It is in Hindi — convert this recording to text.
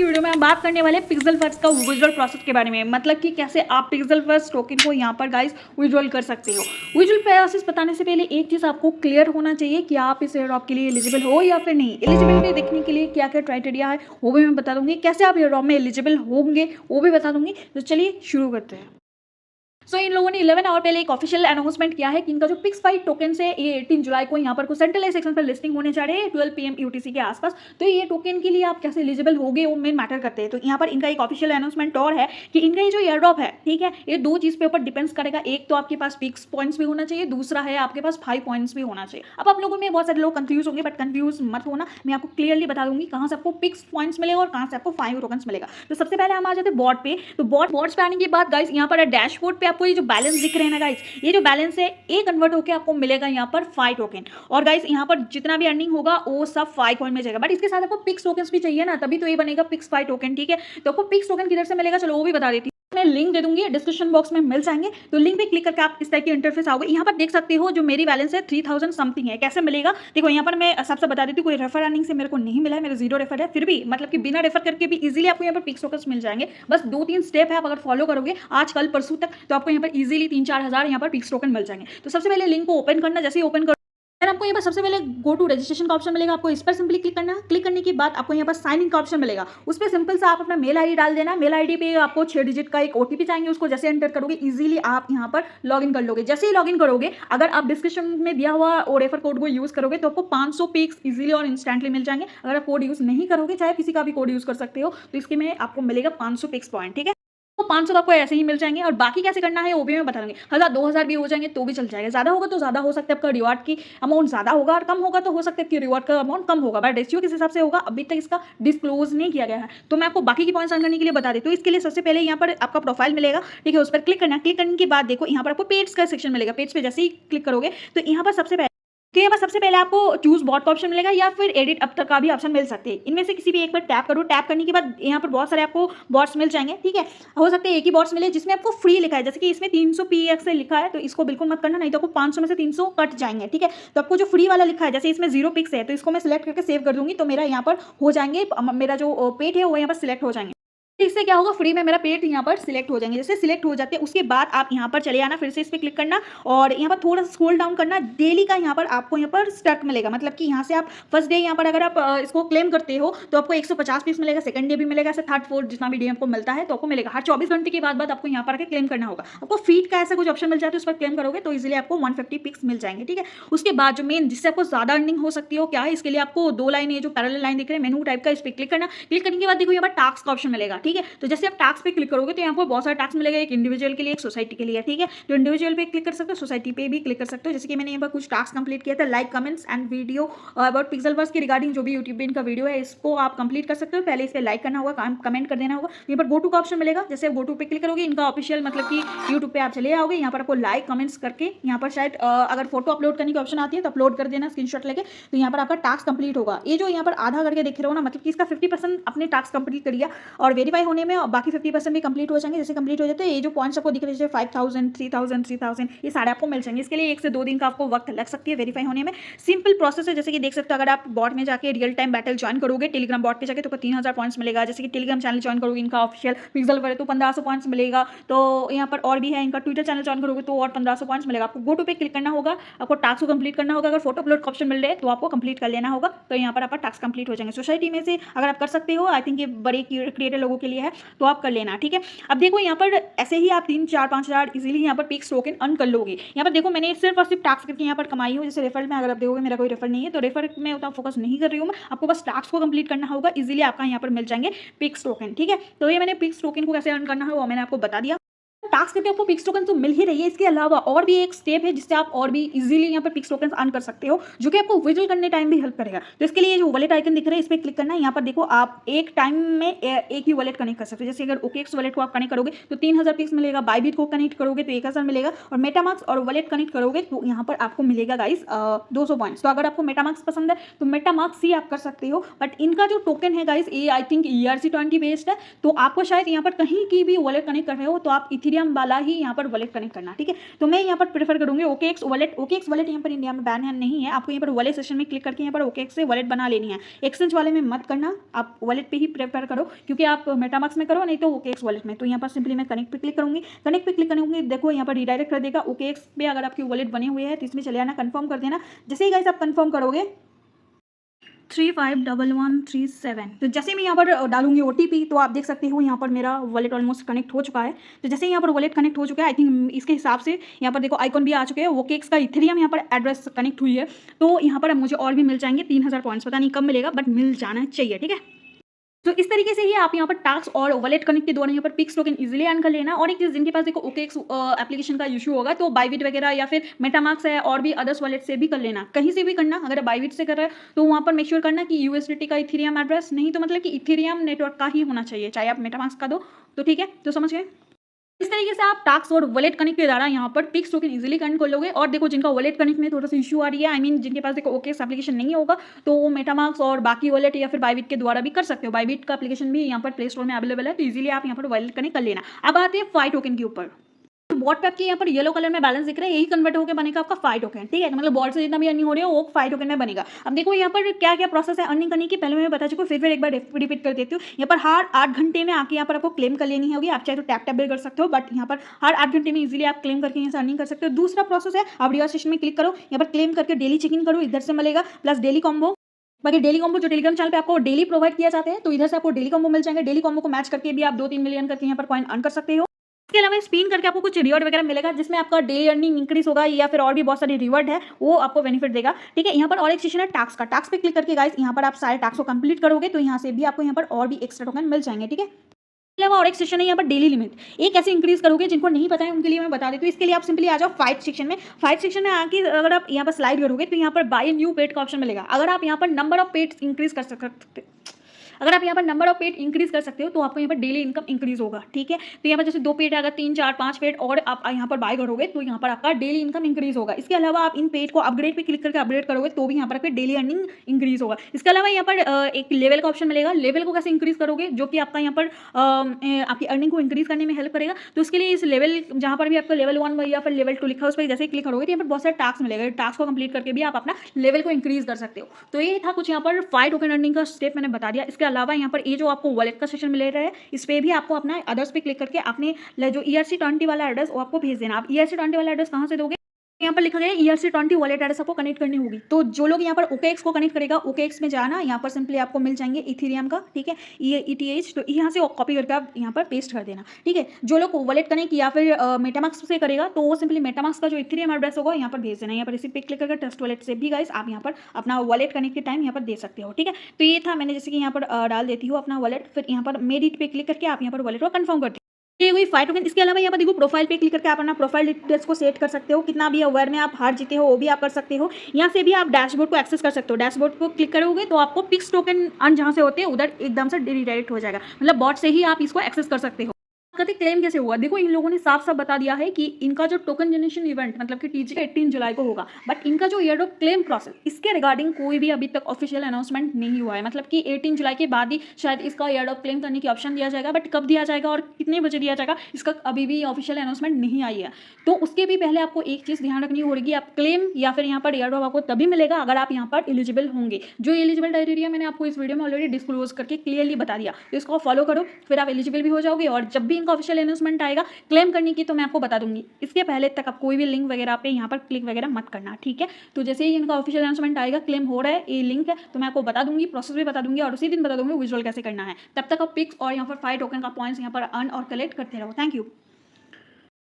की वीडियो में हम बात करने वाले पिक्सेलवर्स का विजुअल प्रोसेस के बारे में, मतलब कि कैसे आप पिक्सेलवर्स टोकन को यहाँ पर गाइस विजुअल कर सकते हो। विजुअल प्रोसेस बताने से पहले एक चीज़ आपको क्लियर होना चाहिए कि आप इस एयरड्रॉप के लिए एलिजिबल हो या फिर नहीं। एलिजिबिलिटी देखने के लिए क्या क्या क्राइटेरिया है वो भी मैं बता दूंगी, कैसे आप एयरड्रॉप में एलिजिबल होंगे वो भी बता दूंगी। तो चलिए शुरू करते हैं। इन लोगों ने 11 आवर पहले एक ऑफिशियल अनाउंसमेंट किया है कि इनका जो पिक्स5 टोकन है ये 18 जुलाई को यहाँ पर कुछ सेंट्रलाइज सेक्शन पर लिस्टिंग होने जा रहे हैं 12 PM UTC के आसपास। तो ये टोकन के लिए आप कैसे एलिजिबल होगे वो मेन मैटर करते हैं। तो यहाँ पर इनका एक ऑफिशियल अनाउंसमेंट और है कि इनका ये जो एयरड्रॉप है, ठीक है, ये दो चीज़ पे ऊपर डिपेंड्स करेगा। एक तो आपके पास पिक्स पॉइंट्स भी होना चाहिए, दूसरा है आपके पास 5 पॉइंट्स भी होना चाहिए। अब आप लोगों में बहुत सारे लोग कंफ्यूज होंगे, बट कंफ्यूज मत होना, मैं आपको क्लियरली बता दूंगी कहाँ से आपको पिक्स पॉइंट्स मिलेगा और कहाँ से आपको 5 टोकन मिलेगा। तो सबसे पहले हम आ जाते हैं बॉट पे। तो बॉट्स पे आने के बाद गाइस यहाँ पर डैशबोर्ड पे आपको ये जो बैलेंस दिख रहे हैं ना गाइस, ये जो बैलेंस है ये कन्वर्ट होकर आपको मिलेगा यहाँ पर 5 टोकन। और गाइस यहाँ पर जितना भी अर्निंग होगा वो सब 5 कॉइन में जाएगा, बट इसके साथ आपको पिक्स टोकन्स भी चाहिए ना, तभी तो ये बनेगा पिक्स5 टोकन। ठीक है, तो आपको पिक्स टोकन किधर से मिलेगा चलो वो भी बता देती हूँ। मैं लिंक दे दूंगी, डिस्क्रिप्शन बॉक्स में मिल जाएंगे। तो लिंक पे क्लिक करके आप इस टाइप की इंटरफेस आओगे। यहाँ पर देख सकते हो जो मेरी बैलेंस है 3000 समथिंग है। कैसे मिलेगा देखो, यहाँ पर मैं सबसे बता देती हूँ, कोई रेफर अर्निंग से मेरे को नहीं मिला है, मेरा 0 रेफर है, फिर भी मतलब कि बिना रेफर करके भी इजीली आपको यहाँ पर पिक्स टोकन्स मिल जाएंगे। बस 2-3 स्टेप है, आप अगर फॉलो करोगे आज कल परसों तक तो आपको यहाँ पर इजीली 3-4 हज़ार यहाँ पर पिक्स टोकन मिल जाएंगे। तो सबसे पहले लिंक को ओपन करना, जैसे ही ओपन कर आपको यहाँ पर सबसे पहले गो टू रजिस्ट्रेशन का ऑप्शन मिलेगा। आपको इस पर सिंपली क्लिक करना है। क्लिक करने के बाद आपको यहाँ पर साइन इन का ऑप्शन मिलेगा, उस पर सिंपल सा आप अपना मेल आईडी डाल देना। मेल आईडी पे आपको 6 डिजिट का एक ओटीपी चाहिए, उसको जैसे एंटर करोगे इजीली आप यहाँ पर लॉगिन कर लोगे। जैसे ही लॉगिन करोगे, अगर आप डिस्क्रिप्शन में दिया हुआ और रेफर कोड को यूज करोगे तो आपको 500 पिक्स इजीली और इंस्टेंटली मिल जाएंगे। अगर आप कोड यूज नहीं करोगे, चाहे किसी का भी कोड यूज कर सकते हो, तो इसके में आपको मिलेगा 500 पिक्स पॉइंट। ठीक है, 500 आपको ऐसे ही मिल जाएंगे। और बाकी कैसे करना है वो भी मैं बता दूंगी। 1000-2000 भी हो जाएंगे तो भी चल जाएगा। ज्यादा होगा तो ज्यादा हो सकता है आपका रिवार्ड की अमाउंट ज्यादा होगा, और कम होगा तो हो सकता है कि रिवार्ड का अमाउंट कम होगा, बट रेशियो किस हिसाब से होगा अभी तक इसका डिस्क्लोज नहीं किया गया है। तो मैं आपको बाकी की पॉइंट्स अर्न करने के लिए बता देती हूँ। इसके लिए सबसे पहले यहाँ पर आपका प्रोफाइल मिलेगा, ठीक है, उस पर क्लिक करना। क्लिक करने के बाद देखो यहाँ पर आपको पेज का सेक्शन मिलेगा। पेज पे जैसे ही क्लिक करोगे तो यहाँ पर सबसे पहले आपको चूज बॉट का ऑप्शन मिलेगा या फिर एडिट अब तक का भी ऑप्शन मिल सकते हैं। इनमें से किसी भी एक पर टैप करो। टैप करने के बाद यहाँ पर बहुत सारे आपको बॉट्स मिल जाएंगे। ठीक है, हो सकता है एक ही बॉट्स मिले जिसमें आपको फ्री लिखा है, जैसे कि इसमें 300 PX से लिखा है, तो इसको बिल्कुल मत करना, नहीं तो आपको 500 में से 300 कट जाएंगे। ठीक है, तो आपको जो फ्री वाला लिखा है, जैसे इसमें 0 पिक्स है, तो इसको मैं सिलेक्ट करके सेव कर दूंगी, तो मेरा यहाँ पर हो जाएंगे, मेरा जो पेट है वो यहाँ पर सिलेक्ट हो जाएंगे। इससे क्या होगा, फ्री में मेरा पेट यहाँ पर सिलेक्ट हो जाएंगे। जैसे सिलेक्ट हो जाते हैं उसके बाद आप यहाँ पर चले आना, फिर से इस पर क्लिक करना और यहाँ पर थोड़ा सा स्क्रॉल डाउन करना। डेली का यहाँ पर आपको यहाँ पर स्टार्ट मिलेगा, मतलब कि यहाँ से आप फर्स्ट डे यहाँ पर अगर आप इसको क्लेम करते हो तो आपको 150 पीस मिलेगा। सेकंड डे भी मिलेगा, ऐसे थर्ड फोर्थ जितना भी डे आपको मिलता है तो आपको मिलेगा। हर 24 घंटे के बाद आपको यहाँ पर आके क्लेम करना होगा। आपको फीड का ऐसा कुछ ऑप्शन मिल जाता है, उस पर क्लेम करोगे तो इजिली आपको 150 पिक्स मिल जाएंगे। ठीक है, उसके बाद जो मेन जिससे आपको ज्यादा अर्निंग हो सकती हो क्या है, इसके लिए आपको 2 लाइन, ये जो पैरेलल लाइन दिख रहे हैं मेनू टाइप का, इस पर क्लिक करना। क्लिक करने के बाद देखो यहाँ पर टास्क का ऑप्शन मिलेगा। ठीक है, तो जैसे आप टास्क पे क्लिक करोगे तो यहाँ पर बहुत सारे टास्क मिलेगा, एक इंडिविजुअल के लिए, एक सोसाइटी के लिए। ठीक है, तो इंडिविजुअल पे क्लिक कर सकते हो, सोसाइटी पे भी क्लिक कर सकते हो। जैसे कि मैंने यहाँ पर कुछ टास्क कंप्लीट किया था, like comments and video about Pixelverse की रिगार्डिंग जो भी यूट्यूब पे इनका वीडियो है इसको आप कंप्लीट कर सकते हो। पहले इस पर लाइक करना होगा, कमेंट कर देना होगा। यहाँ पर गो टू का ऑप्शन मिलेगा, जैसे गो टू पे क्लिक करोगे इनका ऑफिशियल मतलब कि यूट्यूब पे आप चले आओगे। यहाँ पर आपको लाइक कमेंट्स करके यहाँ पर शायद अगर फोटो अपलोड करने की ऑप्शन आती है तो अपलोड कर देना स्क्रीनशॉट लेके, तो यहाँ पर आपका टास्क कंप्लीट होगा। ये जो यहाँ पर आधा करके देख रहे हो ना, मतलब कि इसका 50% अपने टास्क कंप्लीट कर लिया और वेरीफाई होने में बाकी 50% भी कंप्लीट हो जाएंगे। जैसे कंप्लीट हो जाते हैं ये जो पॉइंट्स आपको दिख रहे हैं 5000 3000 3000 ये सारे आपको मिल जाएंगे। इसके लिए 1 से 2 दिन का आपको वक्त लग सकती है वेरीफाई होने में। सिंपल प्रोसेस है, जैसे कि देख सकते हो। अगर आप बॉट में जाके रियल टाइम बैटल ज्वाइन करोगे, टेलीग्राम बॉट पे जाके, तो 3000 पॉइंट्स मिलेगा। जैसे कि टेलीग्राम चैनल ज्वाइन करोगे इनका ऑफिशियल पिक्सेलवर तो 1500 पॉइंट्स मिलेगा। तो यहाँ पर और भी है, इनका ट्विटर चैनल ज्वाइन करोगे तो और 1500 पॉइंट्स मिलेगा। आपको गो टू पे क्लिक करना होगा, आपको टास्क को कंप्लीट करना होगा। अगर फोटो अपलोड का ऑप्शन मिल रहा है तो आपको कंप्लीट कर लेना होगा, तो यहाँ पर आपका टास्क कंप्लीट हो जाएंगे। सोसाइटी में से अगर आप कर सकते हो, आई थिंक ये बड़े क्रिएटर लोगों के लिए है, तो आप कर लेना। ठीक है, अब देखो यहाँ पर ऐसे ही आप 3-4-5 हज़ार इजीली यहाँ पर पिक्स टोकन अर्न कर लोगे। यहाँ पर देखो मैंने सिर्फ और सिर्फ टास्क करके यहाँ पर कमाई हूँ। जैसे रेफर में अगर आप देखोगे मेरा कोई रेफर नहीं है, तो रेफर में उतना फोकस नहीं कर रही हूँ मैं। आपको बस टास्क को कंप्लीट करना होगा, इजीली आपका यहाँ पर मिल जाएंगे पिक्स टोकन। ठीक है, तो ये मैंने पिक्स टोकन को कैसे अर्न करना है वो मैंने आपको बता दिया। टास्क करके आपको पिक्स टोकन तो मिल ही रही है, इसके अलावा और भी एक स्टेप है जिससे आप और भी इजीली यहाँ पर पिक्स टोकन अर्न कर सकते हो, जो कि आपको विजुअल करने टाइम भी हेल्प करेगा। तो इसके लिए जो वॉलेट आइकन दिख रहा है इस पर क्लिक करना है। यहाँ पर देखो आप एक टाइम में एक ही वॉलेट कनेक्ट कर सकते हो। जैसे अगर OKX वॉलेट को आप कनेक्ट करोगे तो 3000 पिक्स मिलेगा, बाइबिट को कनेक्ट करोगे तो 1000 मिलेगा, और मेटामास्क और वॉलेट कनेक्ट करोगे तो यहाँ पर आपको मिलेगा गाइस 200 पॉइंट्स। तो अगर आपको मेटामास्क पसंद है तो मेटामास्क ही आप कर सकते हो, बट इनका जो टोकन है गाइस ये आई थिंक ERC20 बेस्ड है। तो आपको शायद यहाँ पर कहीं की भी वॉलेट कनेक्ट कर रहे हो तो आप इथेरियम इथेरियम वाला ही यहाँ पर वॉलेट कनेक्ट करना, ठीक है। तो मैं यहाँ पर प्रेफर करूँगी OKX वॉलेट। OKX वॉलेट यहाँ पर इंडिया में बैन है नहीं है, आपको यहाँ पर वॉलेट सेशन में क्लिक करके यहाँ पर OKX से वॉलेट बना लेनी है। एक्सचेंज वाले में मत करना, आप वॉलेट पे ही प्रेफर करो, क्योंकि आप मेटामास्क में करो नहीं तो OKX वॉलेट में। तो यहाँ पर सिंपली मैं कनेक्ट पे क्लिक करूँगी। कनेक्ट पे क्लिक करूँगी, देखो यहाँ पर रिडायरेक्ट कर देगा OKX पे। अगर आपकी वॉलेट बने हुए हैं तो इसमें चले जाना, कंफर्म कर देना। जैसे ही गाइस आप कंफर्म करोगे 351137, तो जैसे मैं यहाँ पर डालूंगी OTP, तो आप देख सकते हो यहाँ पर मेरा वॉलेट ऑलमोस्ट कनेक्ट हो चुका है। तो जैसे यहाँ पर वॉलेट कनेक्ट हो चुका है, आई थिंक इसके हिसाब से यहाँ पर देखो आइकॉन भी आ चुके हैं। OKX का इथेरियम यहाँ पर एड्रेस कनेक्ट हुई है, तो यहाँ पर मुझे और भी मिल जाएंगे 3000 पॉइंट्स। पता नहीं कब मिलेगा, बट मिल जाना चाहिए, ठीक है। तो इस तरीके से ही आप यहाँ पर टास्क और वॉलेट कनेक्ट के द्वारा यहाँ पर पिक्स टोकन इजीली अर्न कर लेना। और एक चीज़, जिनके पास देखो OKX एप्लीकेशन का इशू होगा तो बाइबिट वगैरह या फिर मेटामास्क है और भी अदर्स वॉलेट से भी कर लेना, कहीं से भी करना। अगर बाइबिट से कर रहे हो तो वहाँ पर मेक श्योर करना कि USDT का इथेरियम एड्रेस, नहीं तो मतलब कि इथेरियम नेटवर्क का ही होना चाहिए, चाहे आप मेटामास्क का दो तो ठीक है। तो समझ गए। इस तरीके से आप टास्क और वॉलेट कनेक्ट के द्वारा यहाँ पर पिक्स टोकन इजीली कनेक्ट कर लोगे। और देखो जिनका वॉलेट कनेक्ट में थोड़ा सा इशू आ रही है, आई मीन जिनके पास देखो OKX एप्लीकेशन नहीं होगा, तो वो मेटामास्क और बाकी वॉलेट या फिर बाइबिट के द्वारा भी कर सकते हो। बाइबिट का एप्लीकेशन भी यहाँ पर प्ले स्टोर में अवेलेबल है, तो इजीली आप यहाँ पर वॉलेट कनेक्ट कर लेना। अब आते हैं फाई टोकन के ऊपर। बॉट पे आपके यहाँ पर येलो कलर में बैलेंस दिख रहा है, यही कन्वर्ट होकर बनेगा आपका फाई टोकन, ठीक है। तो मतलब बॉट से जितना भी अर्निंग हो रही है वो फाई टोकन में बनेगा। अब देखो यहाँ पर क्या क्या प्रोसेस है अर्निंग करने की, पहले मैं बता चुका हूँ, फिर एक बार रिपीट कर देती हूँ। यहाँ पर हर 8 घंटे में आके यहाँ पर आपको क्लेम कर लेनी होगी। आप चाहे तो टैप भी कर सकते हो, बट यहाँ पर हर 8 घंटे में इजीली आप क्लेम करके यहाँ से अर्निंग कर सकते हो। दूसरा प्रोसेस है, आप रिवर्स सेशन में क्लिक करो, यहाँ पर क्लेम करके डेली चेकिंग करो, इधर से मिलेगा प्लस डेली कॉम्बो। बाकी डेली कॉम्बो जो टेलीग्राम चैनल पे आपको डेली प्रोवाइड किया जाते हैं, तो इधर से आपको डेली कॉम्बो मिल जाएंगे। डेली कॉम्बो को मैच करके भी आप 2-3 मिलियन करके यहाँ पर कॉइन अर्न कर सकते हो। इसके अलावा स्पिन करके आपको कुछ रिवॉर्ड वगैरह मिलेगा, जिसमें आपका डेली अर्निंग इंक्रीज होगा, या फिर और भी बहुत सारी रिवॉर्ड है वो आपको बेनिफिट देगा, ठीक है। यहाँ पर और एक सेशन है टास्क का। टास्क पे क्लिक करके गाइस यहाँ पर आप सारे टास्क को कंप्लीट करोगे तो यहाँ से भी आपको यहाँ पर और भी एक्स्ट्रा टोकन मिल जाएंगे, ठीक है। इसके अलावा और एक सेशन है यहाँ पर डेली लिमिट, ये कैसे इंक्रीज करोगे, जिनको नहीं पता है उनके लिए मैं बता देती हूँ। इसके लिए आप सिंपली आ जाओ फाइट सेक्शन में। फाइट सेक्शन में आके अगर आप यहाँ पर स्लाइड करोगे तो यहाँ पर बाय न्यू पेट का ऑप्शन मिलेगा। अगर आप यहाँ पर नंबर ऑफ पेट्स इंक्रीज कर सकते अगर आप यहाँ पर नंबर ऑफ पेट इंक्रीज कर सकते हो तो आपको यहाँ पर डेली इनकम इंक्रीज होगा, ठीक है। तो यहाँ पर जैसे 2 पेट है, अगर 3, 4, 5 पेट और आप यहाँ पर बाय करोगे तो यहाँ पर आपका डेली इनकम इंक्रीज होगा। इसके अलावा आप इन पेट को अपग्रेड पे क्लिक करके अपग्रेड करोगे तो भी यहाँ पर आपकी डेली अर्निंग इंक्रीज होगा। इसके अलावा यहाँ पर एक लेवल का ऑप्शन मिलेगा। लेवल को कैसे इंक्रीज करोगे, जो कि आपका यहाँ पर आपकी अर्निंग को इंक्रीज करने में हेल्प करेगा। तो उसके लिए इस लेवल, जहाँ पर भी आपका लेवल 1 या फिर लेवल 2 लिखा है, उस पर जैसे क्लिक करोगे तो यहाँ पर बहुत सारे टास्क मिलेगा। टास्क को कंप्लीट करके भी आप अपना लेवल को इंक्रीज कर सकते हो। तो ये था कुछ यहाँ पर फाई टोकन अर्निंग का स्टेप मैंने बता दिया। इसके अलावा यहाँ पर ये जो आपको वॉलेट का सेशन मिल रहा है, इस पे भी आपको अपना अदर्स पे क्लिक करके अपने जो ERC20 वाला एड्रेस वो आपको भेज देना। आप ERC20 वाला एड्रेस कहाँ से दोगे, यहाँ पर लिखा गया ERC20 वॉलेट एड्रेस आपको कनेक्ट करनी होगी। तो जो लोग यहाँ पर OKX को कनेक्ट करेगा, OKX में जाना, यहाँ पर सिंपली आपको मिल जाएंगे इथेरियम का, ठीक है, ETH। तो यहाँ से कॉपी करके आप यहाँ पर पेस्ट कर देना, ठीक है। जो लोग वॉलेट कनेक्ट या फिर मेटामास्क से करेगा तो वो सिंपली मेटामास्क का जो इथेरियम एड्रेस होगा यहाँ पर भेज देना। यहाँ पर इसी पे क्लिक करके ट्रस्ट वॉलेट से भी गाइस आप यहाँ पर अपना वॉलेट कनेक्ट के टाइम यहाँ पर दे सकते हो, ठीक है। तो ये था, मैंने जैसे कि यहाँ पर डाल देती हूँ अपना वॉलेट, फिर यहाँ पर मेड इट पे क्लिक करके आप यहाँ पर वॉलेट को कंफर्म करते हो। ये हुई फाई टोकन। इसके अलावा यहाँ पर देखो प्रोफाइल पे क्लिक करके आप अपना प्रोफाइल डिटेल्स को सेट कर सकते हो। कितना भी अवेयर में आप हार जीते हो वो भी आप कर सकते हो। यहाँ से भी आप डैशबोर्ड को एक्सेस कर सकते हो। डैशबोर्ड को क्लिक करोगे तो आपको पिक्स टोकन अर्न जहाँ से होते हैं उधर एकदम से रिडायरेक्ट हो जाएगा, मतलब बॉट से ही आप इसको एक्सेस कर सकते हो। कहते क्लेम कैसे हुआ, देखो इन लोगों ने साफ साफ बता दिया है कि इनका जो टोकन जनरेशन इवेंट मतलब कि TG का 18 जुलाई को होगा, बट इनका जो एयरड्रॉप क्लेम प्रोसेस इसके रिगार्डिंग कोई भी अभी तक ऑफिशियल अनाउंसमेंट नहीं हुआ है। मतलब कि 18 जुलाई के बाद ही शायद इसका एयरड्रॉप क्लेम करने की ऑप्शन दिया जाएगा, बट कब दिया जाएगा और कितने बजे दिया जाएगा इसका अभी भी ऑफिशियल अनाउंसमेंट नहीं आई है। तो उसके भी पहले आपको एक चीज़ ध्यान रखनी होगी, आप क्लेम या फिर यहाँ पर एयरड्रॉप आपको तभी मिलेगा अगर आप यहाँ पर एलिजिबल होंगे। जो एलिजिबल क्राइटेरिया मैंने आपको इस वीडियो में ऑलरेडी डिस्क्लोज करके क्लियरली बता दिया, तो इसको फॉलो करो, फिर आप एलिजिबल भी हो जाओगे। और जब भी इनका ऑफिशियल अनाउंसमेंट आएगा क्लेम करने की तो मैं आपको बता दूंगी। इसके पहले तक आप कोई भी लिंक वगैरह पे यहाँ पर क्लिक वगैरह मत करना, ठीक है। तो जैसे ही इनका ऑफिशियल अनाउंसमेंट आएगा, क्लेम हो रहा है, ये लिंक है, तो मैं आपको बता दूंगी, प्रोसेस भी बता दूंगी और उसी दिन बता दूंगी विजुअल कैसे करना है। तब तक आप पिक्स और यहाँ पर फाई टोकन का पॉइंट्स यहाँ पर अर्न और कलेक्ट करते रहो। Thank you.